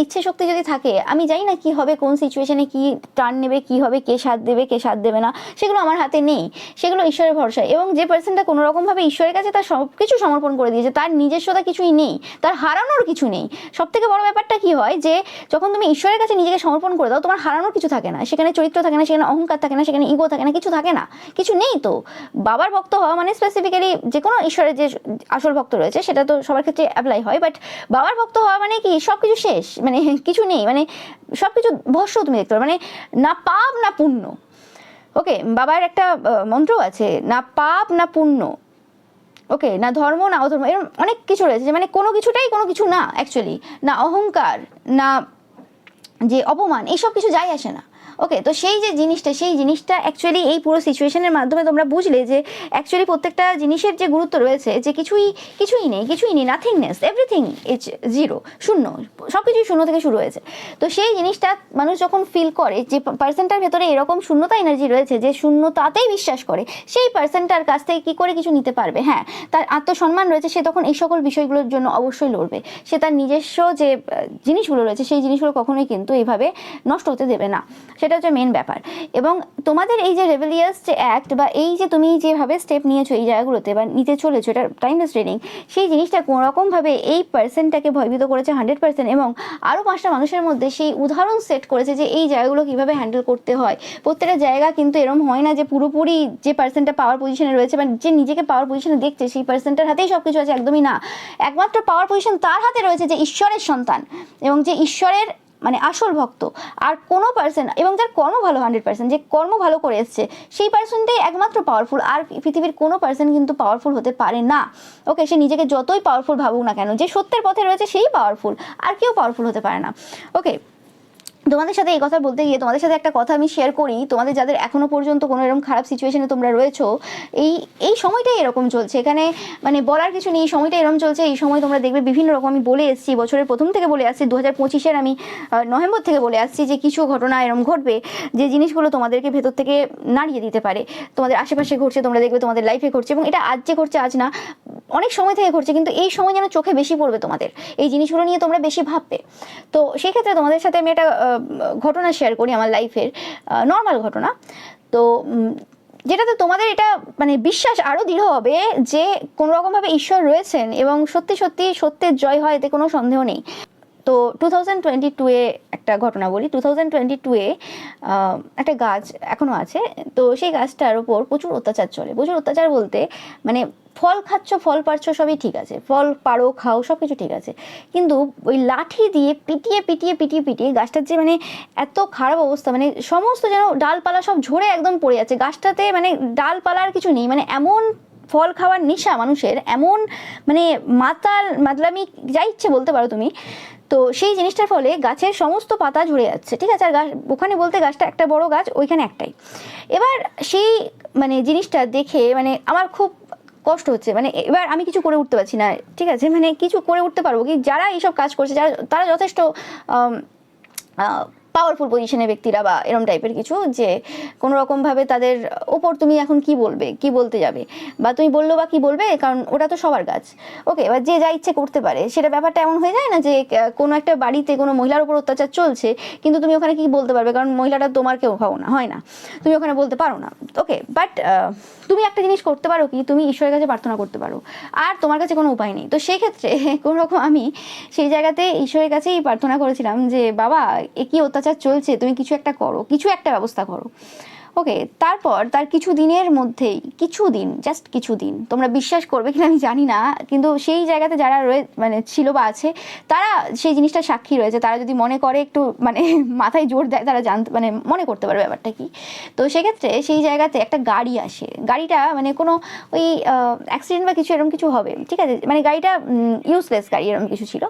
Speaker 1: ইচ্ছে শক্তি যদি থাকে, আমি জানি না কি হবে, কোন সিচুয়েশনে কি টার্ন নেবে, কি হবে, কে সাথ দেবে কে সাথ দেবে না, সেগুলো আমার হাতে নেই, সেগুলো ঈশ্বরের ভরসায়। এবং যে পার্সনটা কোনো রকমভাবে ঈশ্বরের কাছে তার সব কিছু সমর্পণ করে দিয়েছে, তার নিজস্বতা কিছুই নেই, তার হারানোর কিছু নেই। সব থেকে বড় ব্যাপারটা কি হয় যে যখন তুমি ঈশ্বরের কাছে নিজেকে সমর্পণ করে দাও, তোমার হারানোর কিছু থাকে না, সেখানে চরিত্র থাকে না, সেখানে অহংকার থাকে না, সেখানে ইগো থাকে না, কিছু থাকে না, কিছু নেই। তো বাবার ভক্ত হওয়া মানে স্পেসিফিক্যালি যে কোনো ঈশ্বরের যে আসল ভক্ত রয়েছে সেটা তো সবার ক্ষেত্রে অ্যাপ্লাই হয়, বাট বাবার ভক্ত হওয়া মানে কি সব কিছু শেষ, মানে কিছু নেই, মানে সব কিছু ভস্য তুমি দেখতে পারো, মানে না পাপ না পুণ্য। ওকে, বাবার একটা মন্ত্র আছে, না পাপ না পুণ্য, ওকে, না ধর্ম না অধর্ম, এরকম অনেক কিছু রয়েছে যে মানে কোনো কিছুটাই কোনো কিছু না অ্যাকচুয়ালি, না অহংকার না যে অপমান, এইসব কিছু যাই আসে না। ওকে, তো সেই জিনিসটা অ্যাকচুয়ালি এই পুরো সিচুয়েশনের মাধ্যমে তোমরা বুঝলে যে অ্যাকচুয়ালি প্রত্যেকটা জিনিসের যে গুরুত্ব রয়েছে, যে কিছুই নেই, নাথিংনেস, এভরিথিং ইজ জিরো, শূন্য, সব কিছুই শূন্য থেকে শুরু হয়েছে। তো সেই জিনিসটা মানুষ যখন ফিল করে যে পার্সনটার ভেতরে এরকম শূন্যতা এনার্জি রয়েছে, যে শূন্যতাতেই বিশ্বাস করে, সেই পার্সনটার কাছ থেকে কী করে কিছু নিতে পারবে? হ্যাঁ, তার আত্মসম্মান রয়েছে, সে তখন এই সকল বিষয়গুলোর জন্য অবশ্যই লড়বে। সে তার নিজস্ব যে জিনিসগুলো রয়েছে সেই জিনিসগুলো কখনোই কিন্তু এইভাবে নষ্ট হতে দেবে না, সেটা হচ্ছে মেন ব্যাপার। এবং তোমাদের এই যে রেবেলিয়াস যে অ্যাক্ট বা এই যে তুমি যেভাবে স্টেপ নিয়েছো এই জায়গাগুলোতে বা নিতে চলেছো, এটা টাইমলেস ট্রেনিং, সেই জিনিসটা কোনোরকমভাবে এই পার্সনটাকে ভয়ভীত করেছে 100%। এবং আরও 5টা মানুষের মধ্যে সেই উদাহরণ সেট করেছে যে এই জায়গাগুলো কীভাবে হ্যান্ডেল করতে হয়। প্রত্যেকটা জায়গা কিন্তু এরকম হয় না যে পুরোপুরি যে পার্সনটা পাওয়ার পজিশনে রয়েছে বা যে নিজেকে পাওয়ার পজিশনে দেখছে সেই পার্সনটার হাতেই সব কিছু আছে, একদমই না। একমাত্র পাওয়ার পজিশন তার হাতে রয়েছে যে ঈশ্বরের সন্তান এবং যে ঈশ্বরের মানে আসল ভক্ত, আর কোনো পার্সন, এবং যার কর্ম ভালো 100%, যে কর্ম ভালো করে এসছে, সেই পার্সনটাই একমাত্র পাওয়ারফুল। আর পৃথিবীর কোনো পার্সন কিন্তু পাওয়ারফুল হতে পারে না। ওকে, সে নিজেকে যতই পাওয়ারফুল ভাবুক না কেন, যে সত্যের পথে রয়েছে সেই পাওয়ারফুল, আর কেউ পাওয়ারফুল হতে পারে না। ওকে, তোমাদের সাথে এই কথা বলতে গিয়ে তোমাদের সাথে একটা কথা আমি শেয়ার করি। তোমাদের যাদের এখনো পর্যন্ত কোনো এরকম খারাপ সিচুয়েশনে তোমরা রয়েছো, এই সময়টাই এরকম চলছে, এখানে মানে বলার কিছু নেই, এই সময়টা এরকম চলছে। এই সময় তোমরা দেখবে বিভিন্ন রকম, আমি বলে এসেছি বছরের প্রথম থেকে বলে আসছি, 2025-এর আমি নভেম্বর থেকে বলে আসছি যে কিছু ঘটনা এরকম ঘটবে যে জিনিসগুলো তোমাদেরকে ভেতর থেকে নাড়িয়ে দিতে পারে। তোমাদের আশেপাশে ঘটছে, তোমরা দেখবে তোমাদের লাইফে ঘটছে, এবং এটা আজ যে ঘটছে আজ না, অনেক সময় থেকে ঘটছে, কিন্তু এই সময় যেন চোখে বেশি পড়বে তোমাদের, এই জিনিসগুলো নিয়ে তোমরা বেশি ভাববে। তো সেই ক্ষেত্রে তোমাদের সাথে আমি একটা ঘটনা শেয়ার করি, আমার লাইফের নর্মাল ঘটনা। তো যেটাতে তোমাদের এটা মানে বিশ্বাস আরও দৃঢ় হবে যে কোনো রকমভাবে ঈশ্বর রয়েছেন এবং সত্যি সত্যি সত্যের জয় হয়, এতে কোনো সন্দেহ নেই। তো 2022-এ একটা ঘটনা বলি। 2022-এ একটা গাছ এখনও আছে, তো সেই গাছটার ওপর প্রচুর অত্যাচার চলে। প্রচুর অত্যাচার বলতে মানে ফল খাচ্ছ, ফল পারছো, সবই ঠিক আছে, ফল পারো, খাও, সব কিছু ঠিক আছে, কিন্তু ওই লাঠি দিয়ে পিটিয়ে পিটিয়ে পিটিয়ে পিটিয়ে গাছটার যে মানে এত খারাপ অবস্থা, মানে সমস্ত যেন ডালপালা সব ঝরে একদম পড়ে যাচ্ছে গাছটাতে, মানে ডালপালার কিছু নেই, মানে এমন ফল খাওয়ার নেশা মানুষের, এমন মানে মাতলামি যা ইচ্ছে বলতে পারো তুমি। তো সেই জিনিসটার ফলে গাছের সমস্ত পাতা ঝরে যাচ্ছে, ঠিক আছে, আর গাছ ওখানে বলতে গাছটা একটা বড় গাছ, ওইখানে একটাই। এবার সেই মানে জিনিসটা দেখে মানে আমার খুব কষ্ট হচ্ছে, মানে এবার আমি কিছু করে উঠতে পারছি না, ঠিক আছে, মানে কিছু করে উঠতে পারবো কি, যারা এইসব কাজ করছে, তারা যথেষ্ট পাওয়ারফুল পজিশনের ব্যক্তিরা বা এরম টাইপের কিছু, যে কোনো রকমভাবে তাদের ওপর তুমি এখন কি বলবে, কি বলতে যাবে, বা তুমি বললো বা কি বলবে, কারণ ওটা তো সবার গাছ। ওকে, এবার যে যা ইচ্ছে করতে পারে, সেটা ব্যাপারটা এমন হয়ে যায় না যে কোনো একটা বাড়িতে কোনো মহিলার উপর অত্যাচার চলছে, কিন্তু তুমি ওখানে কি বলতে পারবে, কারণ মহিলাটা তোমার কেউ হয় না, তুমি ওখানে বলতে পারো না। ওকে, বাট তুমি একটা জিনিস করতে পারো কি, তুমি ঈশ্বরের কাছে প্রার্থনা করতে পারো, আর তোমার কাছে কোনো উপায় নেই। তো সেই ক্ষেত্রে কোনো রকম আমি সেই জায়গাতে ঈশ্বরের কাছেই প্রার্থনা করেছিলাম যে বাবা, এ কি অত্যাচার চলছে, তুমি কিছু একটা করো, কিছু একটা ব্যবস্থা করো। ওকে, তারপর তার কিছু দিনের মধ্যেই, জাস্ট কিছু দিন, তোমরা বিশ্বাস করবে কিনা আমি জানি না, কিন্তু সেই জায়গাতে যারা মানে ছিল বা আছে, তারা সেই জিনিসটা সাক্ষী রয়েছে, তারা যদি মনে করে একটু মানে মাথায় জোর দেয়, তারা মানে মনে করতে পারবে ব্যাপারটা কি। তো সেক্ষেত্রে সেই জায়গাতে একটা গাড়ি আসে, গাড়িটা মানে কোনো ওই অ্যাক্সিডেন্ট বা কিছু এরকম কিছু হবে, ঠিক আছে, মানে গাড়িটা ইউজলেস গাড়ি এরকম কিছু ছিল।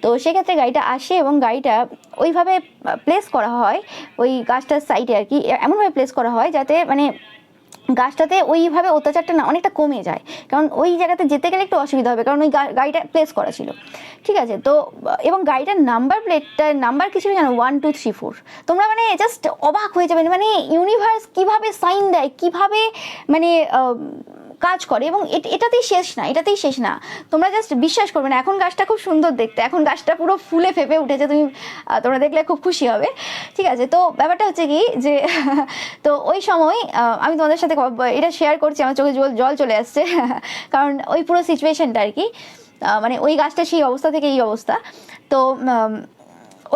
Speaker 1: তো সেক্ষেত্রে গাড়িটা আসে এবং গাড়িটা ওইভাবে প্লেস করা হয় ওই গাছটার সাইডে আর কি, এমনভাবে প্লেস করা হয় যাতে মানে গাছটাতে ওইভাবে অত্যাচারটা না অনেকটা কমে যায়, কারণ ওই জায়গাতে যেতে গেলে একটু অসুবিধা হবে, কারণ ওই গাড়িটা প্লেস করা ছিল, ঠিক আছে। তো এবং গাড়িটার প্লেটটার নাম্বার কিছু জানো, 1 2 3 4। তোমরা মানে জাস্ট অবাক হয়ে যাবে, মানে ইউনিভার্স কিভাবে সাইন দেয়, কিভাবে মানে কাজ করে, এবং এটাতেই শেষ না, তোমরা জাস্ট বিশ্বাস করবে না। এখন গাছটা খুব সুন্দর দেখতে, এখন গাছটা পুরো ফুলে ফেপে উঠেছে, তোমরা দেখলে খুব খুশি হবে, ঠিক আছে। তো ব্যাপারটা হচ্ছে কি যে তো ওই সময় আমি তোমাদের সাথে এটা শেয়ার করছি, আমার চোখে জল চলে আসছে কারণ ওই পুরো সিচুয়েশনটা আর কি, মানে ওই গাছটা সেই অবস্থা থেকে এই অবস্থা। তো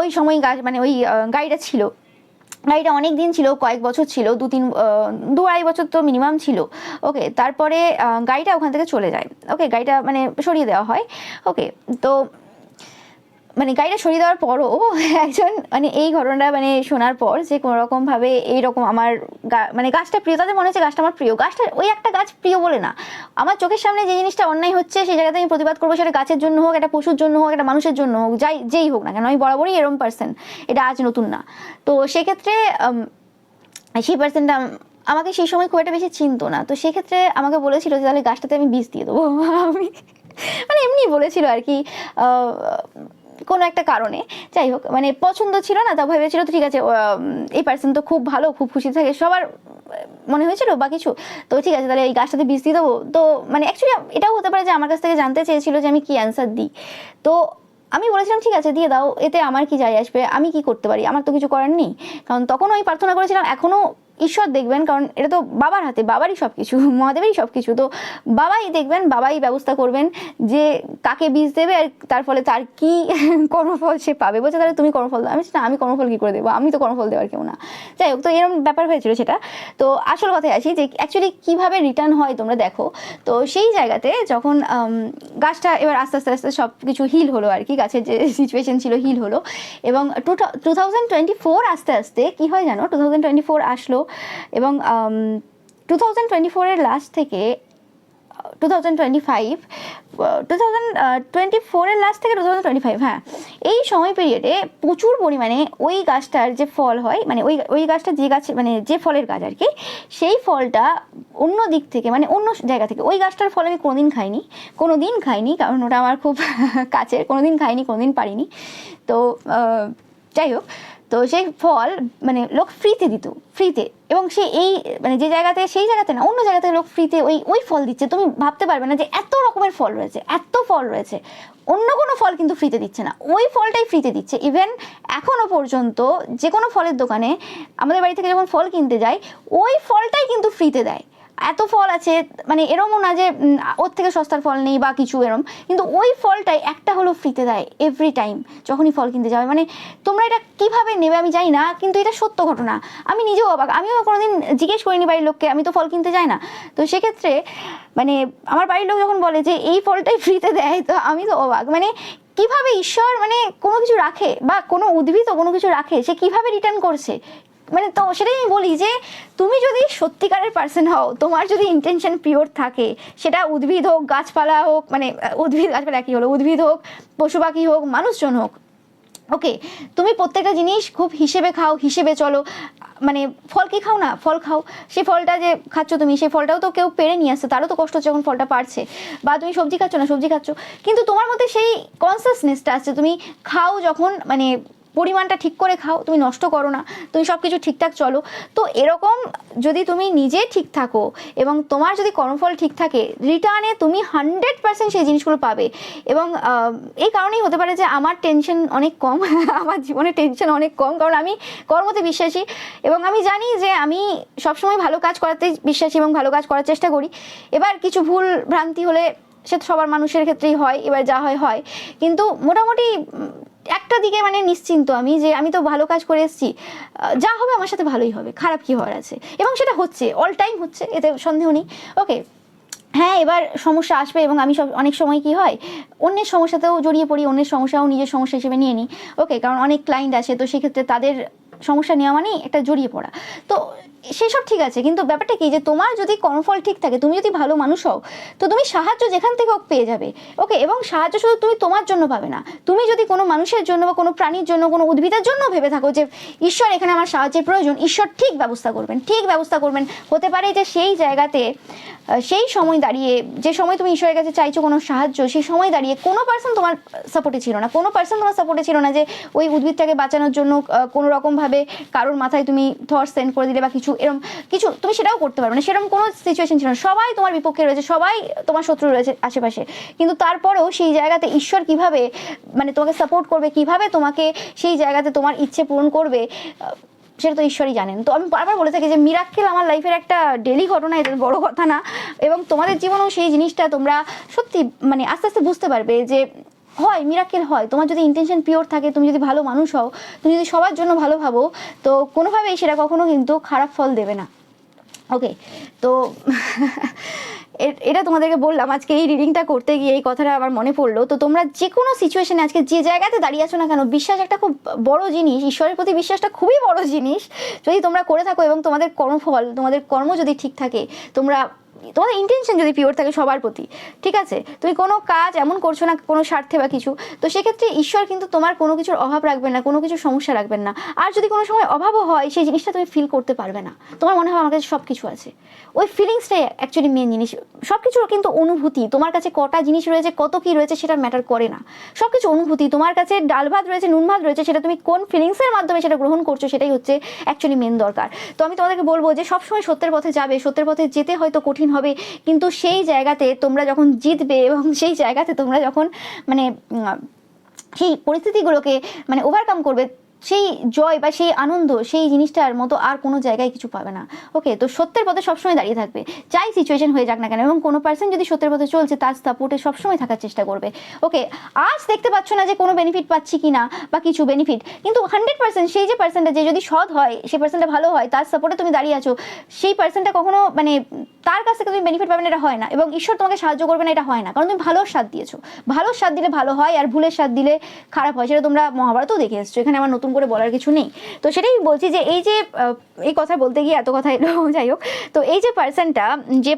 Speaker 1: ওই সময় মানে ওই গাড়িটা অনেক দিন ছিল, কয়েক বছর ছিল, 2-2.5 বছর তো মিনিমাম ছিল। ওকে, তারপরে গাড়িটা ওখান থেকে চলে যায়। ওকে, গাড়িটা মানে সরিয়ে দেওয়া হয়। ওকে, তো মানে গাড়িটা সরিয়ে দেওয়ার পরও একজন মানে এই ঘটনাটা মানে শোনার পর যে কোনো রকমভাবে এইরকম আমার মানে গাছটা প্রিয়, তাদের মনে হচ্ছে গাছটা আমার প্রিয়, গাছটা ওই একটা গাছ প্রিয় বলে না, আমার চোখের সামনে যে জিনিসটা অন্যায় হচ্ছে সেই জায়গাতে আমি প্রতিবাদ করবো, সেটা গাছের জন্য হোক, একটা পশুর জন্য হোক, একটা মানুষের জন্য হোক, যেই হোক না কেন, আমি বরাবরই এরকম পার্সন, এটা আজ নতুন না। তো সেক্ষেত্রে সেই পার্সনটা আমাকে সেই সময় খুব একটা বেশি চিনতো না, তো সেক্ষেত্রে আমাকে বলেছিল যে তাহলে গাছটাতে আমি বীজ দিয়ে দেবো আমি মানে এমনি বলেছিল আর কি, কোনো একটা কারণে, যাই হোক, মানে পছন্দ ছিল না, তা ভেবেছিল তো ঠিক আছে, এই পার্সন তো খুব ভালো, খুব খুশি থাকে, সবার মনে হয়েছিল বা কিছু, তো ঠিক আছে তাহলে এই গাছটাতে বীজ দিয়ে দেবো। তো মানে অ্যাকচুয়ালি এটাও হতে পারে যে আমার কাছ থেকে জানতে চেয়েছিল যে আমি কি অ্যান্সার দিই, তো আমি বলেছিলাম ঠিক আছে দিয়ে দাও, এতে আমার কি যায় আসবে, আমি কি করতে পারি, আমার তো কিছু করার নেই, কারণ তখন আমি প্রার্থনা করেছিলাম, এখনও ঈশ্বর দেখবেন, কারণ এটা তো বাবার হাতে, বাবারই সব কিছু, মহাদেবেরই সব কিছু, তো বাবাই দেখবেন, বাবাই ব্যবস্থা করবেন যে কাকে বীজ দেবে আর তার ফলে তার কি কর্মফল সে পাবে। বলছে তাহলে তুমি কর্মফল দাও। আমি না, আমি কর্মফল কী করে দেবো, আমি তো কর্মফল দেওয়ার কেউ না। যাই হোক, তো এরকম ব্যাপার হয়েছিল সেটা। তো আসল কথায় আসি যে অ্যাকচুয়ালি কীভাবে রিটার্ন হয় তোমরা দেখো। তো সেই জায়গাতে যখন গাছটা এবার আস্তে আস্তে আস্তে সব কিছু হিল হলো আর কি, গাছের যে সিচুয়েশন ছিল হিল হলো, এবং 2024 আস্তে আস্তে কী হয় জানো, 2024 আসলো এবং 2024-এর লাস্ট থেকে 2024-এর লাস্ট থেকে 2025, হ্যাঁ, এই সময় পিরিয়ডে প্রচুর পরিমাণে ওই গাছটার যে ফল হয়, মানে ওই গাছটা যে গাছ, মানে যে ফলের গাছ আর কি, সেই ফলটা অন্য দিক থেকে, মানে অন্য জায়গা থেকে, ওই গাছটার ফল আমি কোনোদিন খাইনি, কারণ ওটা আমার খুব কাছের, কোনোদিন খাইনি, কোনোদিন পারিনি। তো যাই হোক, তো সেই ফল মানে লোক ফ্রিতে দিত, ফ্রিতে, এবং সে এই মানে যে জায়গাতে, সেই জায়গাতে না, অন্য জায়গাতে লোক ফ্রিতে ওই ফল দিচ্ছে। তুমি ভাবতে পারবে না যে এত রকমের ফল রয়েছে, এত ফল রয়েছে, অন্য কোনো ফল কিন্তু ফ্রিতে দিচ্ছে না, ওই ফলটাই ফ্রিতে দিচ্ছে। ইভেন এখনও পর্যন্ত যে কোনো ফলের দোকানে আমাদের বাড়ি থেকে যখন ফল কিনতে যাই, ওই ফলটাই কিন্তু ফ্রিতে দেয়। এত ফল আছে, মানে এরমও না যে ওর থেকে সস্তার ফল নেই বা কিছু এরম, কিন্তু ওই ফলটাই একটা হলো ফ্রিতে দেয় এভরি টাইম যখনই ফল কিনতে যাবে। মানে তোমরা এটা কিভাবে নেবে আমি জানি না, কিন্তু এটা সত্য ঘটনা। আমি নিজেও অবাক, আমিও কোনোদিন জিজ্ঞেস করিনি বাড়ির লোককে, আমি তো ফল কিনতে যাই না। তো সেক্ষেত্রে মানে আমার বাড়ির লোক যখন বলে যে এই ফলটাই ফ্রিতে দেয়, তো আমি তো অবাক, মানে কিভাবে ঈশ্বর মানে কোনো কিছু রাখে, বা কোনো উদ্ভিদও কোনো কিছু রাখে, সে কিভাবে রিটার্ন করছে। মানে তো সেটাই আমি বলি যে তুমি যদি সত্যিকারের পার্সন হও, তোমার যদি ইন্টেনশন পিওর থাকে, সেটা উদ্ভিদ হোক, গাছপালা হোক, মানে উদ্ভিদ গাছপালা একই হলো, উদ্ভিদ হোক, পশু পাখি হোক, মানুষজন হোক, ওকে, তুমি প্রত্যেকটা জিনিস খুব হিসেবে খাও, হিসেবে চলো। মানে ফল কি খাও না, ফল খাও, সেই ফলটা যে খাচ্ছ তুমি, সেই ফলটাও তো কেউ পেরে নিয়ে আসছে, তারও তো কষ্ট হচ্ছে যখন ফলটা পারছে। বা তুমি সবজি খাচ্ছ না, সবজি খাচ্ছ, কিন্তু তোমার মধ্যে সেই কনসিয়াসনেসটা আসছে, তুমি খাও যখন, মানে পরিমাণটা ঠিক করে খাও, তুমি নষ্ট করো না, তুমি সব কিছু ঠিকঠাক চলো। তো এরকম যদি তুমি নিজে ঠিক থাকো এবং তোমার যদি কর্মফল ঠিক থাকে, রিটার্নে তুমি 100% সেই জিনিসগুলো পাবে। এবং এই কারণেই হতে পারে যে আমার টেনশন অনেক কম, আমার জীবনে টেনশন অনেক কম, কারণ আমি কর্মতে বিশ্বাসী, এবং আমি জানি যে আমি সবসময় ভালো কাজ করাতে বিশ্বাসী এবং ভালো কাজ করার চেষ্টা করি। এবার কিছু ভুল ভ্রান্তি হলে সে তো সবার মানুষের ক্ষেত্রেই হয়, এবার যা হয়, কিন্তু মোটামুটি একটা দিকে মানে নিশ্চিন্ত আমি, যে আমি তো ভালো কাজ করে এসেছি, যা হবে আমার সাথে ভালোই হবে, খারাপ কি হওয়ার আছে, এবং সেটা হচ্ছে, অল টাইম হচ্ছে, এতে সন্দেহ নেই। ওকে, হ্যাঁ, এবার সমস্যা আসবে, এবং আমি অনেক সময় কি হয়, অন্যের সমস্যাতেও জড়িয়ে পড়ি, অন্যের সমস্যাও নিজের সমস্যা হিসেবে নিয়ে নিই। ওকে, কারণ অনেক ক্লায়েন্ট আসে, তো সেক্ষেত্রে তাদের সমস্যা নেওয়া মানেই একটা জড়িয়ে পড়া। তো সেসব ঠিক আছে, কিন্তু ব্যাপারটা কি, যে তোমার যদি কর্মফল ঠিক থাকে, তুমি যদি ভালো মানুষ হও, তো তুমি সাহায্য যেখান থেকে হোক পেয়ে যাবে। ওকে, এবং সাহায্য শুধু তুমি তোমার জন্য পাবে না, তুমি যদি কোনো মানুষের জন্য বা কোনো প্রাণীর জন্য, কোনো উদ্ভিদের জন্য ভেবে থাকো যে ঈশ্বর এখানে আমার সাহায্যের প্রয়োজন, ঈশ্বর ঠিক ব্যবস্থা করবেন। হতে পারে যে সেই জায়গাতে, সেই সময় দাঁড়িয়ে, যে সময় তুমি ঈশ্বরের কাছে চাইছো কোনো সাহায্য, সেই সময় দাঁড়িয়ে কোনো পার্সন তোমার সাপোর্টে ছিল না, যে ওই উদ্ভিদটাকে বাঁচানোর জন্য কোনো রকমভাবে কারোর মাথায় তুমি থটস সেন্ড করে দিলে বা কিছু এরকম কিছু, তুমি সেটাও করতে পারবে না, সেরকম কোনো সিচুয়েশন ছিল না। সবাই তোমার বিপক্ষে রয়েছে, সবাই তোমার শত্রু রয়েছে আশেপাশে, কিন্তু তারপরেও সেই জায়গাতে ঈশ্বর কিভাবে মানে তোমাকে সাপোর্ট করবে, কিভাবে তোমাকে সেই জায়গাতে তোমার ইচ্ছে পূরণ করবে, সেটা তো ঈশ্বরই জানেন। তো আমি বারবার বলে থাকি যে মিরাক্কেল আমার লাইফের একটা ডেলি ঘটনা, এটা বড় কথা না, এবং তোমাদের জীবনেও সেই জিনিসটা তোমরা সত্যি মানে আস্তে আস্তে বুঝতে পারবে যে হয়, মিরাক্কেল হয়। তোমার যদি ইন্টেনশন পিওর থাকে, তুমি যদি ভালো মানুষ হও, তুমি যদি সবার জন্য ভালো ভাবো, তো কোনোভাবেই সেটা কখনো কিন্তু খারাপ ফল দেবে না। ওকে, তো এটা তোমাদেরকে বললাম আজকে এই রিডিংটা করতে গিয়ে, এই কথাটা আমার মনে পড়লো। তো তোমরা যে কোনো সিচুয়েশনে আজকে যে জায়গাতে দাঁড়িয়ে আছো না কেন, বিশ্বাস একটা খুব বড় জিনিস, ঈশ্বরের প্রতি বিশ্বাসটা খুবই বড় জিনিস। যদি তোমরা করে থাকো এবং তোমাদের কর্মফল, তোমাদের কর্ম যদি ঠিক থাকে, তোমাদের ইন্টেনশন যদি পিওর থাকে সবার প্রতি, ঠিক আছে, তুমি কোনো কাজ এমন করছো না কোনো স্বার্থে বা কিছু, তো সেক্ষেত্রে ঈশ্বর কিন্তু তোমার কোনো কিছুর অভাব রাখবেন না, কোনো কিছুর সমস্যা রাখবেন না। আর যদি কোনো সময় অভাবও হয়, সেই জিনিসটা তুমি ফিল করতে পারবে না, তোমার মনে হয় আমার কাছে সব কিছু আছে। ওই ফিলিংসটাই অ্যাকচুয়ালি মেন জিনিস। সব কিছুর কিন্তু অনুভূতি, তোমার কাছে কটা জিনিস রয়েছে, কত কী রয়েছে, সেটা ম্যাটার করে না। সব কিছু অনুভূতি, তোমার কাছে ডাল ভাত রয়েছে, নুন ভাত রয়েছে, সেটা তুমি কোন ফিলিংসের মাধ্যমে সেটা গ্রহণ করছো, সেটাই হচ্ছে অ্যাকচুয়ালি মেন দরকার। তো আমি তোমাদেরকে বলবো যে সবসময় সত্যের পথে যাবে, সত্যের পথে যেতে হয়তো কঠিন হবে, কিন্তু সেই জায়গাতে তোমরা যখন জিতবে, এবং সেই জায়গাতে তোমরা যখন মানে সেই পরিস্থিতিগুলোকে মানে ওভারকাম করবে, সেই জয় বা সেই আনন্দ সেই জিনিসটার মতো আর কোনো জায়গায় কিছু পাবে না। ওকে, তো সত্যের পথে সবসময় দাঁড়িয়ে থাকবে, যাই সিচুয়েশন হয়ে যাক না কেন, এবং কোনো পার্সন যদি সত্যের পথে চলছে তার সাপোর্টে সবসময় থাকার চেষ্টা করবে। ওকে, আজ দেখতে পাচ্ছ না যে কোনো বেনিফিট পাচ্ছি কি না বা কিছু বেনিফিট, কিন্তু 100% সেই যে পার্সনটা যে যদি সৎ হয়, সেই পার্সনটা ভালো হয়, তার সাপোর্টে তুমি দাঁড়িয়ে আছো, সেই পার্সনটা কখনো মানে তার কাছ থেকে তুমি বেনিফিট পাবে না, এটা হয় না। এবং ঈশ্বর তোমাকে সাহায্য করবে না, এটা হয় না, কারণ তুমি ভালো সাথ দিয়েছো। ভালো সাথ দিলে ভালো হয়, আর ভুলের সাথ দিলে খারাপ হয়, সেটা তোমরা মহাভারতও দেখে এসছো, এখানে আমার নতুন করে বলার কিছু নেই। তো সেটাই বলছি যে এই যে এই কথা বলতে গিয়ে এত কথা এলো, যাই হোক। তো এই যে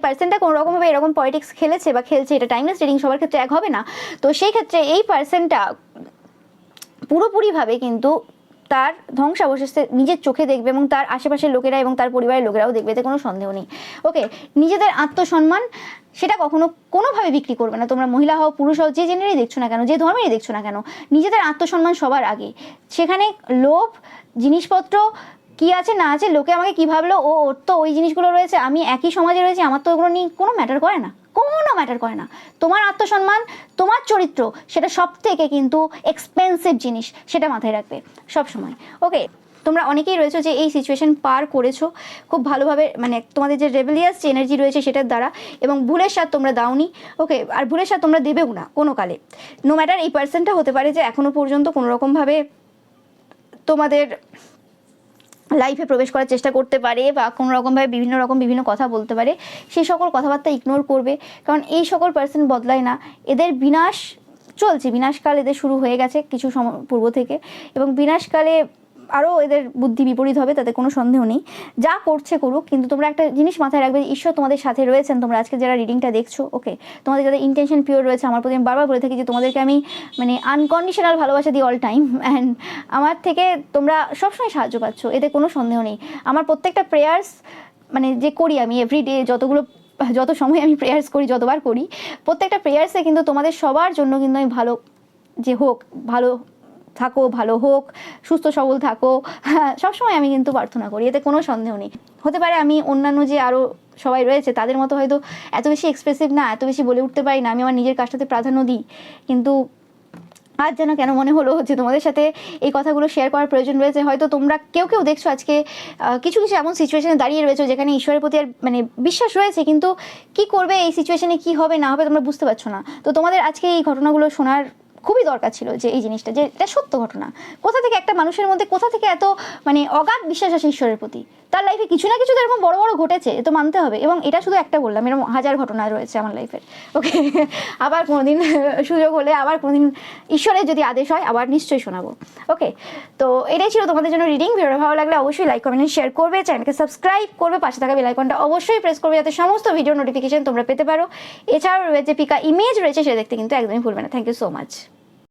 Speaker 1: পার্সনটা কোনো রকমভাবে এরকম পলিটিক্স খেলেছে বা খেলছে, এটা টাইমলেস রিডিং সবার ক্ষেত্রে এক হবে না। তো সেই ক্ষেত্রে এই পার্সনটা পুরোপুরিভাবে কিন্তু তার ধ্বংসাবশেষে নিজের চোখে দেখবে, এবং তার আশেপাশের লোকেরা এবং তার পরিবারের লোকেরাও দেখবে, এতে কোনো সন্দেহ নেই। ওকে, নিজেদের আত্মসম্মান সেটা কখনো কোনোভাবে বিক্রি করবে না। তোমরা মহিলা হও, পুরুষ হও, যে জেনেরই দেখছো না কেন, যে ধর্মেরই দেখছো না কেন, নিজেদের আত্মসম্মান সবার আগে। সেখানে লোভ, জিনিসপত্র কি আছে না আছে, লোকে আমাকে কি ভাবলো, ওর তো ওই জিনিসগুলো রয়েছে, আমি একই সমাজে রয়েছি, আমার তো ওগুলো নিয়ে কোনো ম্যাটার করে না, কোনো ম্যাটার করে না। তোমার আত্মসম্মান, তোমার চরিত্র, সেটা সব থেকে কিন্তু এক্সপেন্সিভ জিনিস, সেটা মাথায় রাখবে সব সময়। ওকে, তোমরা অনেকেই রয়েছো যে এই সিচুয়েশন পার করেছো খুব ভালোভাবে, মানে তোমাদের যে রেবেলিয়াস যে এনার্জি রয়েছে সেটার দ্বারা, এবং ভুলের স্বাদ তোমরা দাওনি। ওকে, আর ভুলের স্বাদ তোমরা দেবেও না কোনো কালে। নো ম্যাটার এই পার্সনটা হতে পারে যে এখনো পর্যন্ত কোনো রকমভাবে তোমাদের লাইফে প্রবেশ করার চেষ্টা করতে পারে, বা কোনো রকমভাবে বিভিন্ন কথা বলতে পারে, সেই সকল কথাবার্তা ইগনোর করবে, কারণ এই সকল পার্সন বদলায় না। এদের বিনাশ চলছে, বিনাশকাল এদের শুরু হয়ে গেছে কিছু সময় পূর্ব থেকে, এবং বিনাশকালে আরও এদের বুদ্ধি বিপরীত হবে, তাতে কোনো সন্দেহ নেই। যা করছে করুক, কিন্তু তোমরা একটা জিনিস মাথায় রাখবে, ঈশ্বর তোমাদের সাথে রয়েছেন। তোমরা আজকে যারা রিডিংটা দেখছো, ওকে, তোমাদের যাদের ইন্টেনশন পিওর রয়েছে, আমার প্রতি আমি বারবার বলে থাকি যে তোমাদেরকে আমি মানে আনকন্ডিশনাল ভালোবাসা দিই অল টাইম, অ্যান্ড আমার থেকে তোমরা সবসময় সাহায্য পাচ্ছ, এতে কোনো সন্দেহ নেই। আমার প্রত্যেকটা প্রেয়ার্স মানে যে করি আমি এভরিডে, যত সময় আমি প্রেয়ার্স করি, যতবার করি, প্রত্যেকটা প্রেয়ার্সে কিন্তু তোমাদের সবার জন্য কিন্তু আমি ভালো যে হোক, ভালো থাকো, ভালো হোক, সুস্থ সবল থাকো, হ্যাঁ, সবসময় আমি কিন্তু প্রার্থনা করি, এতে কোনো সন্দেহ নেই। হতে পারে আমি অন্যান্য যে আরও সবাই রয়েছে তাদের মতো হয়তো এত বেশি এক্সপ্রেসিভ না, এত বেশি বলে উঠতে পারি না, আমি আমার নিজের কাজটাতে প্রাধান্য দিই, কিন্তু আজ যেন কেন মনে হলো যে তোমাদের সাথে এই কথাগুলো শেয়ার করার প্রয়োজন রয়েছে। হয়তো তোমরা কেউ দেখছো আজকে কিছু এমন সিচুয়েশনে দাঁড়িয়ে রয়েছে যেখানে ঈশ্বরের প্রতি আর মানে বিশ্বাস রয়েছে, কিন্তু কি করবে, এই সিচুয়েশনে কি হবে না হবে তোমরা বুঝতে পারছো না। তো তোমাদের আজকে এই ঘটনাগুলো শোনার খুবই দরকার ছিল, যে এই জিনিসটা, যে এটা সত্য ঘটনা। কোথা থেকে একটা মানুষের মধ্যে কোথা থেকে এত মানে অগাধ বিশ্বাস আসে ঈশ্বরের প্রতি, তার লাইফে কিছু না কিছু তো এরকম বড় ঘটেছে, এ তো মানতে হবে। এবং এটা শুধু একটা বললাম, এরকম হাজার ঘটনা রয়েছে আমার লাইফের। ওকে, আবার কোনোদিন সুযোগ হলে, আবার কোনোদিন ঈশ্বরের যদি আদেশ হয়, আবার নিশ্চয়ই শোনাবো। ওকে, তো এটাই ছিল তোমাদের জন্য রিডিং। ভিডিওটা ভালো লাগলে অবশ্যই লাইক, কমেন্ট, শেয়ার করবে, চ্যানেলকে সাবস্ক্রাইব করবে, পাশে থাকা বেল আইকনটা অবশ্যই প্রেস করবে, যাতে সমস্ত ভিডিও নোটিফিকেশন তোমরা পেতে পারো। এছাড়াও রয়েছে পিকা ইমেজ রয়েছে, সেটা দেখতে কিন্তু একদমই ভুলবে না। Thank you so much.